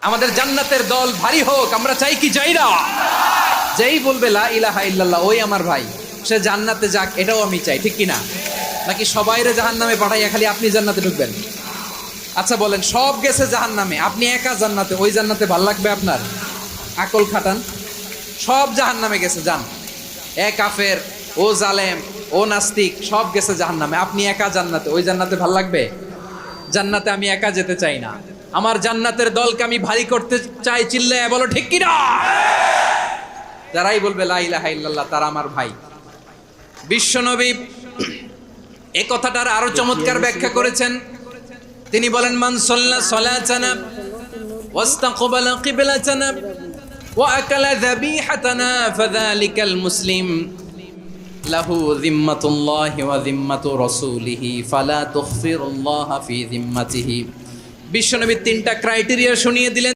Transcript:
আমাদের জান্নাতের দল ভারী হোক, আমরা চাই কি চাই না? যেই বলবে লা ইলাহা ইল্লাল্লাহ ওই আমার ভাই, সে জান্নাতে যাক, এটাও আমি চাই, ঠিক কিনা? নাকি সবাইরে জাহান্নামে পাঠাইয়া খালি আপনি জান্নাতে ঢুকবেন? আচ্ছা বলেন, সব গেছে জাহান্নামে, আপনি একা জান্নাতে, ওই জান্নাতে ভাল লাগবে আপনার? আকল খাটান। সব জাহান্নামে গেছে, যান। এ কাফের, ও জালেম, ও নাস্তিক, সব গেছে জাহান্নামে, আপনি একা জান্নাতে, ওই জান্নাতে ভাল লাগবে? জান্নাতে আমি একা যেতে চাই না, আমার জান্নাতের দলকে আমি ভারী করতে চাই। চিল্লায় বলো ঠিক কিনা? যারাই বলবে লা ইলাহা ইল্লাল্লাহ তারা আমার ভাই। বিশ্বনবী এই কথাটার আরো চমৎকার ব্যাখ্যা করেছেন। তিনি বলেন, মান সাল্লা সালাতানা ওয়াস্তাকবালা কিবলাতানা ওয়া আকালা যাবিহাতানা ফাযালিকাল মুসলিম লাহু যিম্মাতুল্লাহি ওয়া যিম্মাতু রাসূলিহি ফালা তুখফিরুল্লাহা ফি যিম্মাতিহি। বিশ্বনবী তিনটা ক্রাইটেরিয়া শুনিয়ে দিলেন।